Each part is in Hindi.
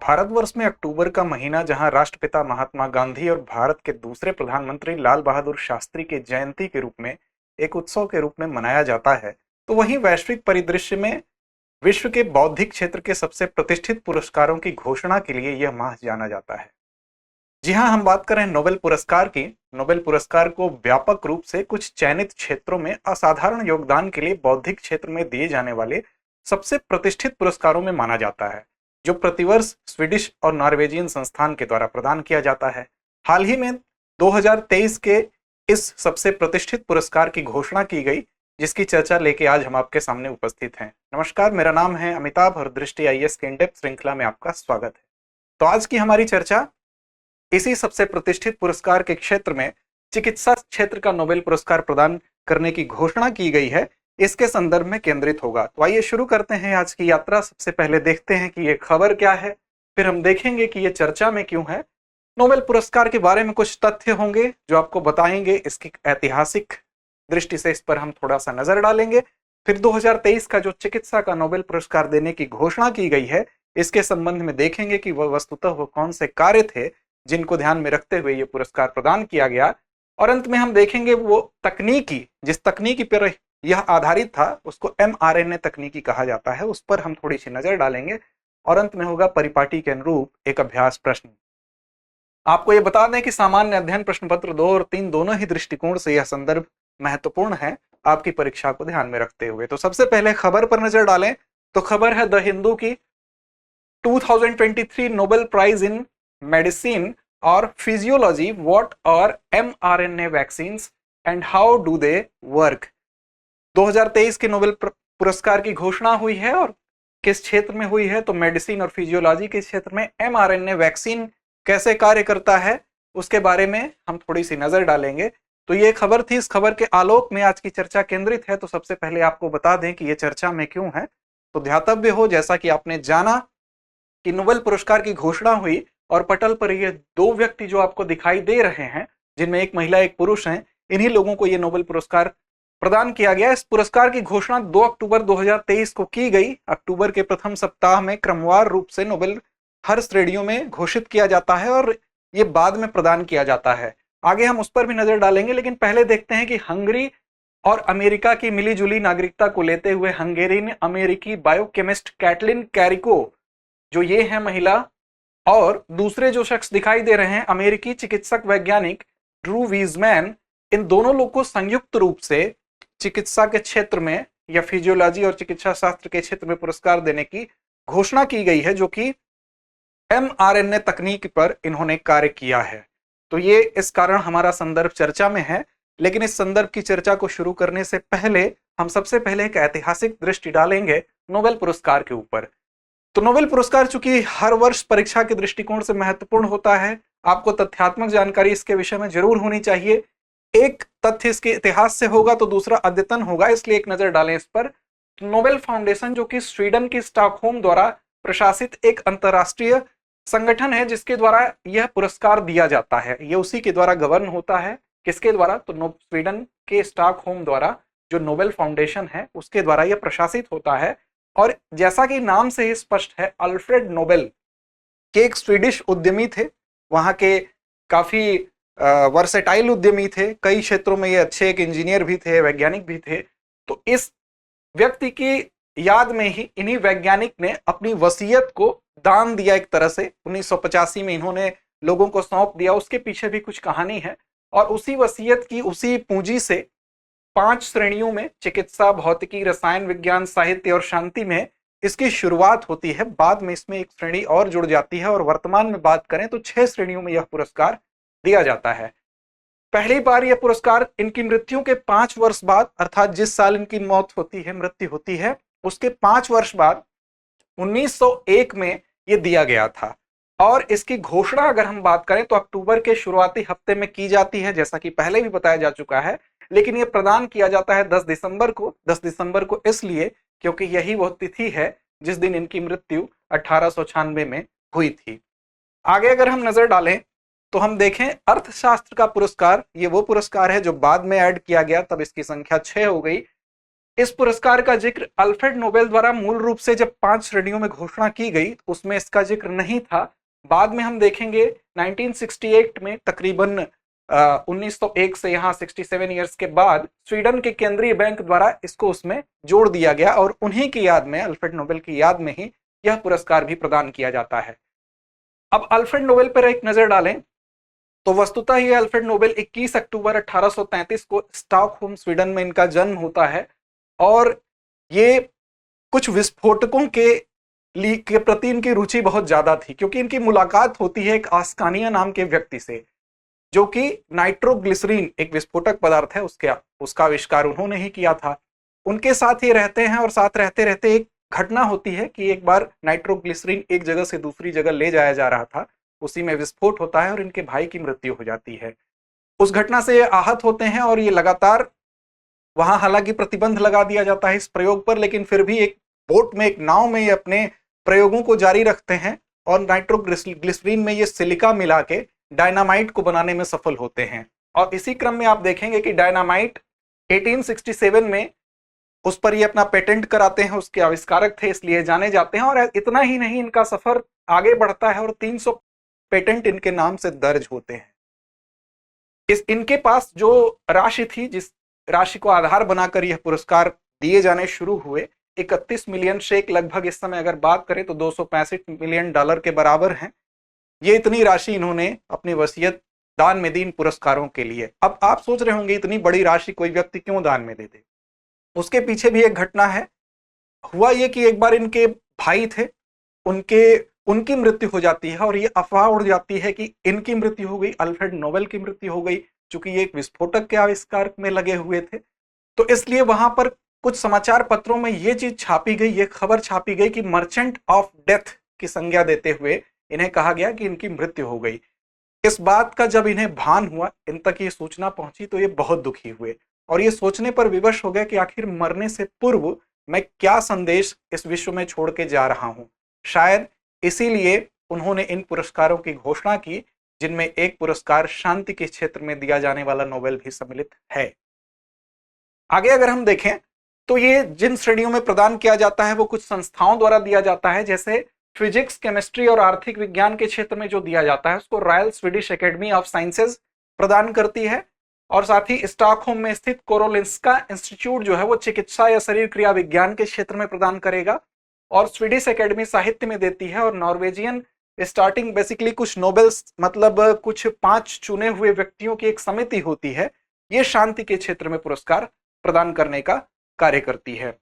भारतवर्ष में अक्टूबर का महीना जहां राष्ट्रपिता महात्मा गांधी और भारत के दूसरे प्रधानमंत्री लाल बहादुर शास्त्री की जयंती के रूप में एक उत्सव के रूप में मनाया जाता है, तो वहीं वैश्विक परिदृश्य में विश्व के बौद्धिक क्षेत्र के सबसे प्रतिष्ठित पुरस्कारों की घोषणा के लिए यह माह जाना जाता है। जी हां, हम बात कर रहे हैं नोबेल पुरस्कार की। नोबेल पुरस्कार को व्यापक रूप से कुछ चयनित क्षेत्रों में असाधारण योगदान के लिए बौद्धिक क्षेत्र में दिए जाने वाले सबसे प्रतिष्ठित पुरस्कारों में माना जाता है, जो प्रतिवर्ष स्वीडिश और नॉर्वेजियन संस्थान के द्वारा प्रदान किया जाता है। हाल ही में 2023 के इस सबसे प्रतिष्ठित पुरस्कार की घोषणा की गई, जिसकी चर्चा लेके आज हम आपके सामने उपस्थित हैं। नमस्कार, मेरा नाम है अमिताभ और दृष्टि आईएएस के इन-डेप्थ श्रृंखला में आपका स्वागत है। तो आज की हमारी चर्चा इसी सबसे प्रतिष्ठित पुरस्कार के क्षेत्र में चिकित्सा क्षेत्र का नोबेल पुरस्कार प्रदान करने की घोषणा की गई है, इसके संदर्भ में केंद्रित होगा। तो आइए शुरू करते हैं आज की यात्रा। सबसे पहले देखते हैं कि ये खबर क्या है, फिर हम देखेंगे कि ये चर्चा में क्यों है। नोबेल पुरस्कार के बारे में कुछ तथ्य होंगे जो आपको बताएंगे, इसकी ऐतिहासिक दृष्टि से इस पर हम थोड़ा सा नजर डालेंगे। फिर 2023 का जो चिकित्सा का नोबेल पुरस्कार देने की घोषणा की गई है, इसके संबंध में देखेंगे कि वह वस्तुतः वो कौन से कार्य थे जिनको ध्यान में रखते हुए ये पुरस्कार प्रदान किया गया। और अंत में हम देखेंगे वो तकनीकी, जिस तकनीकी पर यह आधारित था उसको mRNA तकनीकी कहा जाता है, उस पर हम थोड़ी सी नजर डालेंगे। और अंत में होगा परिपाटी के अनुरूप एक अभ्यास प्रश्न। आपको यह बता दें कि सामान्य अध्ययन प्रश्न पत्र 2 और 3 दोनों ही दृष्टिकोण से यह संदर्भ महत्वपूर्ण है आपकी परीक्षा को ध्यान में रखते हुए। तो सबसे पहले खबर पर नजर डालें तो खबर है द हिंदू की 2023 नोबेल प्राइज इन मेडिसिन और physiology, what are mRNA vaccines and how do they work. 2023 के नोबेल पुरस्कार की घोषणा हुई है और किस क्षेत्र में हुई है, तो मेडिसिन और फिजियोलॉजी के क्षेत्र में mRNA वैक्सीन कैसे कार्य करता है उसके बारे में हम थोड़ी सी नजर डालेंगे। तो ये खबर थी, इस खबर के आलोक में आज की चर्चा केंद्रित है। तो सबसे पहले आपको बता दें कि ये चर्चा में क्यों है। तो ध्यातव्य हो, जैसा कि आपने जाना कि नोबेल पुरस्कार की घोषणा हुई और पटल पर ये दो व्यक्ति जो आपको दिखाई दे रहे हैं, जिनमें एक महिला एक पुरुष हैं, इन्हीं लोगों को ये नोबेल पुरस्कार प्रदान किया गया। इस पुरस्कार की घोषणा 2 अक्टूबर 2023 को की गई। अक्टूबर के प्रथम सप्ताह में क्रमवार रूप से नोबेल हर श्रेणियों में घोषित किया जाता है और ये बाद में प्रदान किया जाता है। आगे हम उस पर भी नजर डालेंगे, लेकिन पहले देखते हैं कि हंगरी और अमेरिका की मिलीजुली नागरिकता को लेते हुए हंगेरियन अमेरिकी बायोकेमिस्ट कैटलिन कैरिको, जो ये है महिला, और दूसरे जो शख्स दिखाई दे रहे हैं अमेरिकी चिकित्सक वैज्ञानिक ड्रू वीजमैन, इन दोनों लोग को संयुक्त रूप से चिकित्सा के क्षेत्र में या फिजियोलॉजी और चिकित्सा शास्त्र के क्षेत्र में पुरस्कार देने की घोषणा की गई है, जो कि mRNA तकनीक पर इन्होंने कार्य किया है। तो ये इस कारण हमारा संदर्भ चर्चा में है। लेकिन इस संदर्भ की चर्चा को शुरू करने से पहले हम सबसे पहले एक ऐतिहासिक दृष्टि डालेंगे नोबेल पुरस्कार के ऊपर। तो नोबेल पुरस्कार चूंकि हर वर्ष परीक्षा के दृष्टिकोण से महत्वपूर्ण होता है, आपको तथ्यात्मक जानकारी इसके विषय में जरूर होनी चाहिए। एक तथ्य इसके इतिहास से होगा तो दूसरा अद्यतन होगा, इसलिए एक नजर डालें इस पर। नोबेल फाउंडेशन, जो कि स्वीडन की स्टॉकहोम द्वारा प्रशासित एक अंतरराष्ट्रीय संगठन है, जिसके द्वारा यह पुरस्कार दिया जाता है। यह उसी के द्वारा गवर्न होता है। किसके द्वारा? तो स्वीडन के स्टॉकहोम द्वारा जो नोबेल फाउंडेशन है उसके द्वारा यह प्रशासित होता है। और जैसा कि नाम से ही स्पष्ट है, अल्फ्रेड नोबेल के एक स्वीडिश उद्यमी थे। वहां के काफी वर्सेटाइल उद्यमी थे, कई क्षेत्रों में ये अच्छे एक इंजीनियर भी थे, वैज्ञानिक भी थे। तो इस व्यक्ति की याद में ही इन्हीं वैज्ञानिक ने अपनी वसीयत को दान दिया। एक तरह से 1985 में इन्होंने लोगों को सौंप दिया। उसके पीछे भी कुछ कहानी है। और उसी वसीयत की, उसी पूंजी से 5 श्रेणियों में, चिकित्सा, भौतिकी, रसायन विज्ञान, साहित्य और शांति में इसकी शुरुआत होती है। बाद में इसमें एक श्रेणी और जुड़ जाती है और वर्तमान में बात करें तो 6 श्रेणियों में यह पुरस्कार दिया जाता है। पहली बार यह पुरस्कार इनकी मृत्यु के 5 वर्ष बाद, अर्थात जिस साल इनकी मौत होती है, मृत्यु होती है, उसके 5 वर्ष बाद 1901 में यह दिया गया था। और इसकी घोषणा अगर हम बात करें तो अक्टूबर के शुरुआती हफ्ते में की जाती है, जैसा कि पहले भी बताया जा चुका है। लेकिन यह प्रदान किया जाता है 10 दिसंबर को। 10 दिसंबर को इसलिए क्योंकि यही वह तिथि है जिस दिन इनकी मृत्यु 1896 में हुई थी। आगे अगर हम नजर डालें तो हम देखें अर्थशास्त्र का पुरस्कार। ये वो पुरस्कार है जो बाद में ऐड किया गया, तब इसकी संख्या 6 हो गई। इस पुरस्कार का जिक्र अल्फ्रेड नोबेल द्वारा मूल रूप से जब 5 श्रेणियों में घोषणा की गई उसमें इसका जिक्र नहीं था। बाद में हम देखेंगे 1968 में तकरीबन 1901 से यहाँ 67 ईयर्स के बाद स्वीडन के केंद्रीय बैंक द्वारा इसको उसमें जोड़ दिया गया और उन्हीं की याद में, अल्फ्रेड नोबेल की याद में ही यह पुरस्कार भी प्रदान किया जाता है। अब अल्फ्रेड नोबेल पर एक नजर डालें तो वस्तुतः ये अल्फ्रेड नोबेल 21 अक्टूबर 1833 को स्टॉकहोम स्वीडन में इनका जन्म होता है और ये कुछ विस्फोटकों के प्रति इनकी रुचि बहुत ज्यादा थी, क्योंकि इनकी मुलाकात होती है एक आस्कानिया नाम के व्यक्ति से, जो कि नाइट्रोग्लिसरीन एक विस्फोटक पदार्थ है, उसका आविष्कार उन्होंने ही किया था। उनके साथ ये रहते हैं और साथ रहते रहते एक घटना होती है कि एक बार नाइट्रोग्लिसरीन एक जगह से दूसरी जगह ले जाया जा रहा था, उसी में विस्फोट होता है और इनके भाई की मृत्यु हो जाती है। उस घटना से ये आहत होते हैं और ये लगातार वहां, हालांकि प्रतिबंध लगा दिया जाता है इस प्रयोग पर, लेकिन फिर भी एक बोट में, एक नाव में ये अपने प्रयोगों को जारी रखते हैं और नाइट्रोग्लिसरीन में ये सिलिका मिला के डायनामाइट को बनाने में सफल होते हैं। और इसी क्रम में आप देखेंगे कि डायनामाइट 1867 में उस पर ये अपना पेटेंट कराते हैं, उसके आविष्कारक थे इसलिए जाने जाते हैं। और इतना ही नहीं, इनका सफर आगे बढ़ता है और 300 पेटेंट इनके नाम से दर्ज होते हैं। इनके पास जो राशि थी, जिस राशि को आधार बनाकर यह पुरस्कार दिए जाने शुरू हुए, 31 मिलियन शेक लगभग इस समय अगर बात करें तो $265 मिलियन के बराबर हैं। ये इतनी राशि इन्होंने अपनी वसीयत दान में दी इन पुरस्कारों के लिए। अब आप सोच रहे होंगे इतनी बड़ी राशि कोई व्यक्ति क्यों दान में दे दे? उसके पीछे भी एक घटना है। हुआ ये कि एक बार इनके भाई थे, उनकी मृत्यु हो जाती है और ये अफवाह उड़ जाती है कि इनकी मृत्यु हो गई, अल्फ्रेड नोबेल की मृत्यु हो गई, चूंकि ये एक विस्फोटक के आविष्कार में लगे हुए थे। तो इसलिए वहां पर कुछ समाचार पत्रों में ये चीज छापी गई, ये खबर छापी गई कि मर्चेंट ऑफ डेथ की संज्ञा देते हुए इन्हें कहा गया कि इनकी मृत्यु हो गई। इस बात का जब इन्हें भान हुआ, इन तक ये सूचना पहुंची, तो ये बहुत दुखी हुए और ये सोचने पर विवश हो गए कि आखिर मरने से पूर्व मैं क्या संदेश इस विश्व में छोड़ के जा रहा हूं। शायद इसीलिए उन्होंने इन पुरस्कारों की घोषणा की, जिनमें एक पुरस्कार शांति के क्षेत्र में दिया जाने वाला नोबेल भी सम्मिलित है। आगे अगर हम देखें तो ये जिन श्रेणियों में प्रदान किया जाता है वो कुछ संस्थाओं द्वारा दिया जाता है, जैसे फिजिक्स, केमिस्ट्री और आर्थिक विज्ञान के क्षेत्र में जो दिया जाता है उसको royal Swedish academy of sciences प्रदान करती है। और साथ ही स्टॉकहोम में स्थित कोरोलिंस्का इंस्टीट्यूट जो है वो चिकित्सा या शरीर क्रिया विज्ञान के क्षेत्र में प्रदान करेगा। और स्वीडिश एकेडमी साहित्य में देती है। और नॉर्वेजियन स्टार्टिंग बेसिकली कुछ नोबेल्स, मतलब कुछ 5 चुने हुए व्यक्तियों की एक समिति होती है, ये शांति के क्षेत्र में पुरस्कार प्रदान करने का कार्य करती है।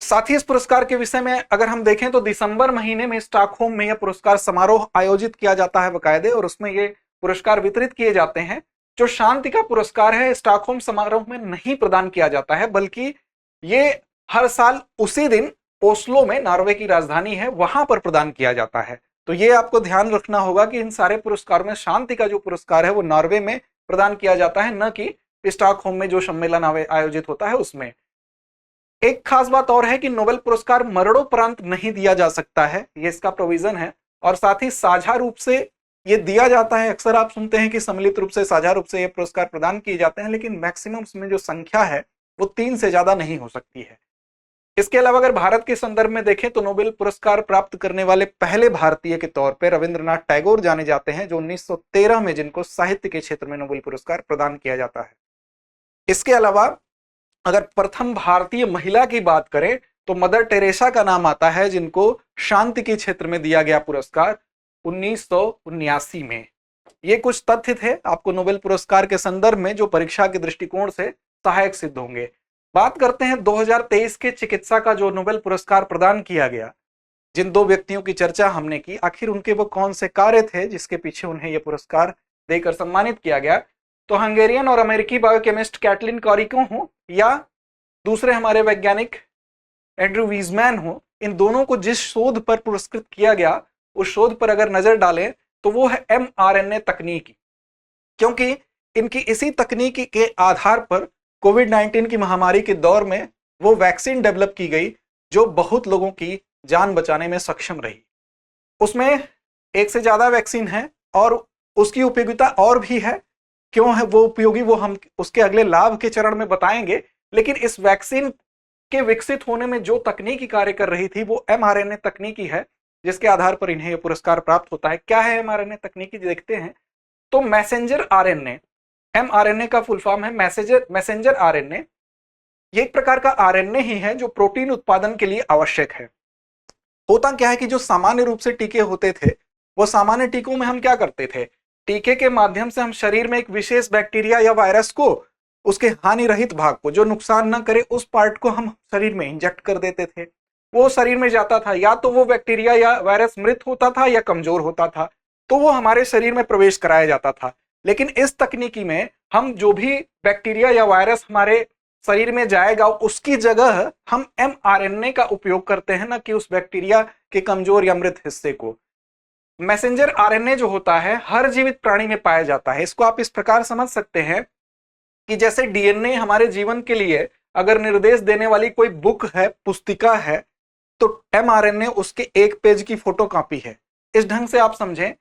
साथ ही इस पुरस्कार के विषय में अगर हम देखें तो दिसंबर महीने में स्टॉकहोम में यह पुरस्कार समारोह आयोजित किया जाता है बकायदे, और उसमें ये पुरस्कार वितरित किए जाते हैं। जो शांति का पुरस्कार है स्टॉकहोम समारोह में नहीं प्रदान किया जाता है, बल्कि ये हर साल उसी दिन ओस्लो में, नॉर्वे की राजधानी है, वहां पर प्रदान किया जाता है। तो ये आपको ध्यान रखना होगा कि इन सारे पुरस्कारों में शांति का जो पुरस्कार है वो नॉर्वे में प्रदान किया जाता है, न कि स्टॉकहोम में जो सम्मेलन आयोजित होता है उसमें। एक खास बात और है कि नोबेल पुरस्कार मरणोपरांत नहीं दिया जा सकता है, ये इसका प्रोविजन है। और साथ ही साझा रूप से ये दिया जाता है। अक्सर आप सुनते हैं कि सम्मिलित रूप से, साझा रूप से ये पुरस्कार प्रदान किए जाते हैं, लेकिन मैक्सिमम में जो संख्या है वो 3 से ज्यादा नहीं हो सकती है। इसके अलावा अगर भारत के संदर्भ में देखें तो नोबेल पुरस्कार प्राप्त करने वाले पहले भारतीय के तौर पर रविंद्रनाथ टैगोर जाने जाते हैं, जो 1913 में जिनको साहित्य के क्षेत्र में नोबेल पुरस्कार प्रदान किया जाता है। इसके अलावा अगर प्रथम भारतीय महिला की बात करें तो मदर टेरेसा का नाम आता है, जिनको शांति के क्षेत्र में दिया गया पुरस्कार 1979 में। ये कुछ तथ्य थे आपको नोबेल पुरस्कार के संदर्भ में जो परीक्षा के दृष्टिकोण से सहायक सिद्ध होंगे। बात करते हैं 2023 के चिकित्सा का जो नोबेल पुरस्कार प्रदान किया गया। जिन 2 व्यक्तियों की चर्चा हमने की, आखिर उनके वो कौन से कार्य थे जिसके पीछे उन्हें यह पुरस्कार देकर सम्मानित किया गया। तो हंगेरियन और अमेरिकी बायोकेमिस्ट कैटलिन कॉरिको हो या दूसरे हमारे वैज्ञानिक एंड्रू वीजमैन हो, इन दोनों को जिस शोध पर पुरस्कृत किया गया उस शोध पर अगर नजर डालें तो वो है mRNA तकनीकी, क्योंकि इनकी इसी तकनीकी के आधार पर कोविड-19 की महामारी के दौर में वो वैक्सीन डेवलप की गई जो बहुत लोगों की जान बचाने में सक्षम रही। उसमें 1 से ज्यादा वैक्सीन है और उसकी उपयोगिता और भी है। क्यों है वो उपयोगी, वो हम उसके अगले लाभ के चरण में बताएंगे। लेकिन इस वैक्सीन के विकसित होने में जो तकनीकी कार्य कर रही थी वो mRNA तकनीकी है, जिसके आधार पर इन्हें यह पुरस्कार प्राप्त होता है। क्या है mRNA तकनीकी, देखते हैं। तो मैसेंजर आरएनए, mRNA का फुल फॉर्म है मैसेंजर आरएनए। ये एक प्रकार का आरएनए ही है जो प्रोटीन उत्पादन के लिए आवश्यक है। होता क्या है कि जो सामान्य रूप से टीके होते थे, वो सामान्य टीकों में हम क्या करते थे, टीके के माध्यम से हम शरीर में एक विशेष बैक्टीरिया या वायरस को, उसके हानि रहित भाग को, जो नुकसान न करे उस पार्ट को हम शरीर में इंजेक्ट कर देते थे। वो शरीर में जाता था, या तो वो बैक्टीरिया या वायरस मृत होता था या कमजोर होता था, तो वो हमारे शरीर में प्रवेश कराया जाता था। लेकिन इस तकनीकी में हम जो भी बैक्टीरिया या वायरस हमारे शरीर में जाएगा, उसकी जगह हम mRNA का उपयोग करते हैं, ना कि उस बैक्टीरिया के कमजोर या मृत हिस्से को। मैसेंजर आरएनए जो होता है हर जीवित प्राणी में पाया जाता है। इसको आप इस प्रकार समझ सकते हैं कि जैसे डीएनए हमारे जीवन के लिए अगर निर्देश देने वाली कोई बुक है, पुस्तिका है, तो mRNA उसके एक पेज की फोटोकॉपी है। इस ढंग से आप समझें।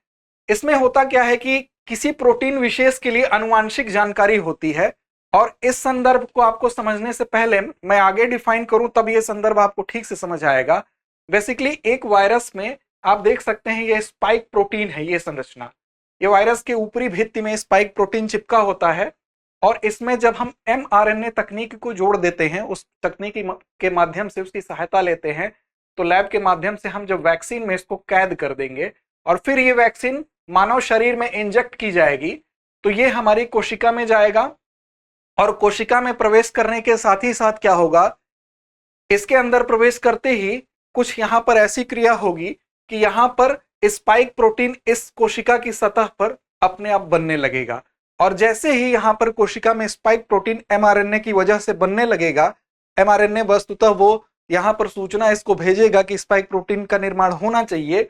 इसमें होता क्या है कि किसी प्रोटीन विशेष के लिए आनुवांशिक जानकारी होती है, और इस संदर्भ को आपको समझने से पहले मैं आगे डिफाइन करूं, तब ये संदर्भ आपको ठीक से समझ आएगा। बेसिकली एक वायरस में आप देख सकते हैं ये स्पाइक प्रोटीन है, ये संरचना, ये वायरस के ऊपरी भित्ति में स्पाइक प्रोटीन चिपका होता है, और इसमें जब हम mRNA तकनीक को जोड़ देते हैं, उस तकनीकी के माध्यम से उसकी सहायता लेते हैं, तो लैब के माध्यम से हम जब वैक्सीन में इसको कैद कर देंगे और फिर ये वैक्सीन मानव शरीर में इंजेक्ट की जाएगी, तो ये हमारी कोशिका में जाएगा, और कोशिका में प्रवेश करने के साथ ही साथ क्या होगा, इसके अंदर प्रवेश करते ही कुछ यहां पर ऐसी क्रिया होगी कि यहां पर स्पाइक प्रोटीन इस कोशिका की सतह पर अपने आप बनने लगेगा। और जैसे ही यहां पर कोशिका में स्पाइक प्रोटीन mRNA की वजह से बनने लगेगा, mRNA वस्तुतः वो यहां पर सूचना इसको भेजेगा कि स्पाइक प्रोटीन का निर्माण होना चाहिए।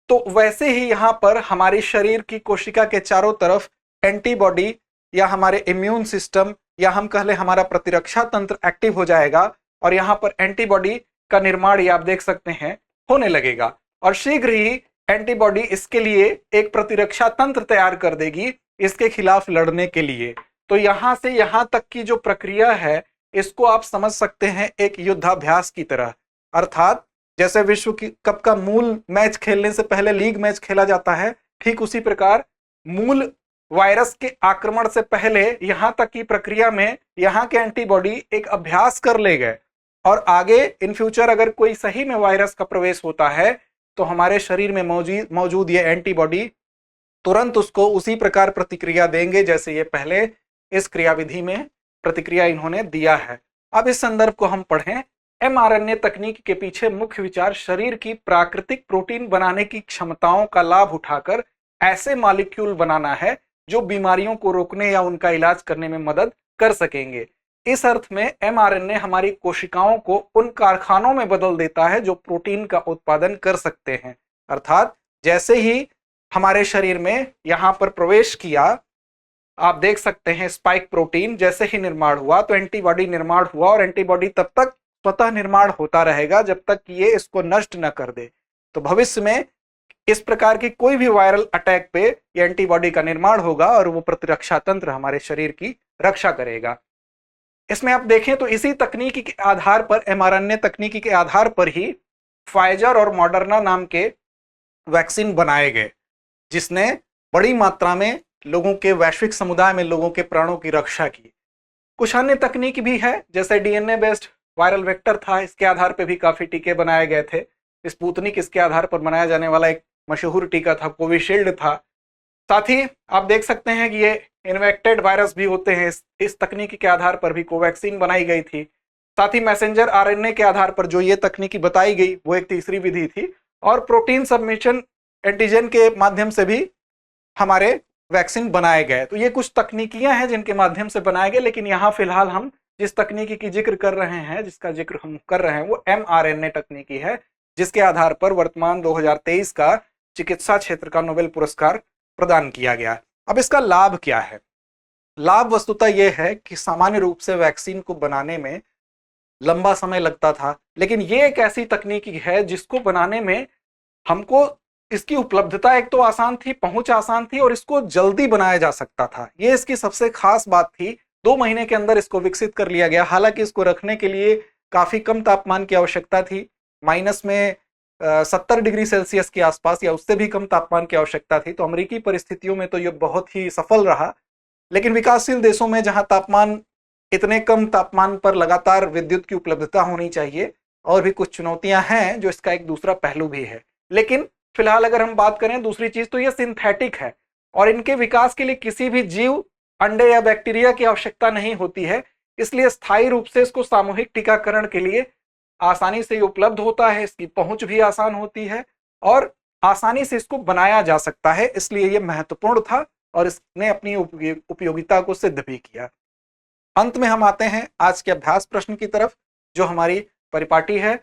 तो वैसे ही यहां पर हमारी शरीर की कोशिका के चारों तरफ एंटीबॉडी या हमारे इम्यून सिस्टम, या हम कह लें हमारा प्रतिरक्षा तंत्र एक्टिव हो जाएगा, और यहां पर एंटीबॉडी का निर्माण, ये आप देख सकते हैं, होने लगेगा। और शीघ्र ही एंटीबॉडी इसके लिए एक प्रतिरक्षा तंत्र तैयार कर देगी इसके खिलाफ लड़ने के लिए। तो यहां से यहां तक की जो प्रक्रिया है, इसको आप समझ सकते हैं एक युद्धाभ्यास की तरह। अर्थात जैसे विश्व कप का मूल मैच खेलने से पहले लीग मैच खेला जाता है, ठीक उसी प्रकार मूल वायरस के आक्रमण से पहले यहां तक की प्रक्रिया में यहां के एंटीबॉडी एक अभ्यास कर ले गए, और आगे इन फ्यूचर अगर कोई सही में वायरस का प्रवेश होता है, तो हमारे शरीर में मौजूद ये एंटीबॉडी तुरंत उसको उसी प्रकार प्रतिक्रिया देंगे जैसे ये पहले इस क्रियाविधि में प्रतिक्रिया इन्होंने दिया है। अब इस संदर्भ को हम पढ़ें। mRNA तकनीक के पीछे मुख्य विचार शरीर की प्राकृतिक प्रोटीन बनाने की क्षमताओं का लाभ उठाकर ऐसे मॉलिक्यूल बनाना है जो बीमारियों को रोकने या उनका इलाज करने में मदद कर सकेंगे। इस अर्थ में mRNA हमारी कोशिकाओं को उन कारखानों में बदल देता है जो प्रोटीन का उत्पादन कर सकते हैं। अर्थात जैसे ही हमारे शरीर में यहां पर प्रवेश किया, आप देख सकते हैं स्पाइक प्रोटीन जैसे ही निर्माण हुआ तो एंटीबॉडी निर्माण हुआ, और एंटीबॉडी तब तक स्वतः निर्माण होता रहेगा जब तक कि ये इसको नष्ट न कर दे। तो भविष्य में इस प्रकार की कोई भी वायरल अटैक पे ये एंटीबॉडी का निर्माण होगा और वो प्रतिरक्षा तंत्र हमारे शरीर की रक्षा करेगा। इसमें आप देखें तो इसी तकनीकी के आधार पर, mRNA तकनीकी के आधार पर ही फाइजर और मॉडर्ना नाम के वैक्सीन बनाए गए, जिसने बड़ी मात्रा में लोगों के, वैश्विक समुदाय में लोगों के प्राणों की रक्षा की। कुछ अन्य तकनीक भी है, जैसे डीएनए बेस्ड वायरल वेक्टर था, इसके आधार पर भी काफी टीके बनाए गए थे। स्पुतनिक इसके आधार पर बनाया जाने वाला एक मशहूर टीका था, कोविशील्ड था। साथ ही आप देख सकते हैं कि ये इन्वेक्टेड वायरस भी होते हैं, इस तकनीकी के आधार पर भी कोवैक्सीन बनाई गई थी। साथ ही मैसेंजर आरएनए के आधार पर जो ये तकनीकी बताई गई वो एक तीसरी विधि थी, और प्रोटीन सबमिशन एंटीजन के माध्यम से भी हमारे वैक्सीन बनाए गए। तो ये कुछ तकनीकियां हैं जिनके माध्यम से बनाए गए, लेकिन यहाँ फिलहाल हम जिस तकनीकी की जिक्र कर रहे हैं, जिसका जिक्र हम कर रहे हैं, वो mRNA तकनीकी है, जिसके आधार पर वर्तमान 2023 का चिकित्सा क्षेत्र का नोबेल पुरस्कार प्रदान किया गया। अब इसका लाभ क्या है? लाभ वस्तुतः यह है कि सामान्य रूप से वैक्सीन को बनाने में लंबा समय लगता था, लेकिन ये एक ऐसी तकनीकी है जिसको बनाने में हमको, इसकी उपलब्धता एक तो आसान थी, पहुंच आसान थी, और इसको जल्दी बनाया जा सकता था। ये इसकी सबसे खास बात थी 2 महीने के अंदर इसको विकसित कर लिया गया। हालांकि इसको रखने के लिए काफी कम तापमान की आवश्यकता थी, माइनस में 70 डिग्री सेल्सियस के आसपास या उससे भी कम तापमान की आवश्यकता थी। तो अमेरिकी परिस्थितियों में तो ये बहुत ही सफल रहा। लेकिन विकासशील देशों में जहां तापमान, इतने कम तापमान पर लगातार विद्युत की उपलब्धता होनी चाहिए, और भी कुछ चुनौतियां हैं जो इसका एक दूसरा पहलू भी है। लेकिन फिलहाल अगर हम बात करें दूसरी चीज, तो ये सिंथेटिक है और इनके विकास के लिए किसी भी जीव, अंडे या बैक्टीरिया की आवश्यकता नहीं होती है। इसलिए स्थायी रूप से इसको सामूहिक टीकाकरण के लिए आसानी से उपलब्ध होता है, इसकी पहुंच भी आसान होती है और आसानी से इसको बनाया जा सकता है। इसलिए यह महत्वपूर्ण था और इसने अपनी उपयोगिता को सिद्ध भी किया। अंत में हम आते हैं आज के अभ्यास प्रश्न की तरफ, जो हमारी परिपाटी है।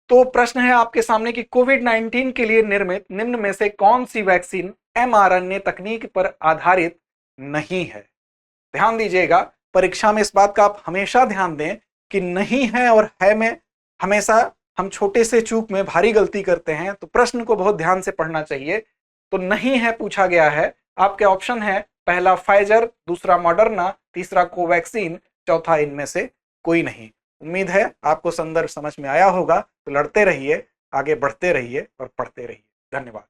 तो प्रश्न है आपके सामने कि कोविड-19 के लिए निर्मित निम्न में से कौन सी वैक्सीन mRNA तकनीक पर आधारित नहीं है। ध्यान दीजिएगा, परीक्षा में इस बात का आप हमेशा ध्यान दें कि नहीं है और है में हमेशा हम छोटे से चूक में भारी गलती करते हैं। तो प्रश्न को बहुत ध्यान से पढ़ना चाहिए। तो नहीं है पूछा गया है, आपके ऑप्शन है पहला फाइजर, दूसरा मॉडर्ना, तीसरा कोवैक्सीन, चौथा इनमें से कोई नहीं। उम्मीद है आपको संदर्भ समझ में आया होगा। तो लड़ते रहिए, आगे बढ़ते रहिए और पढ़ते रहिए। धन्यवाद।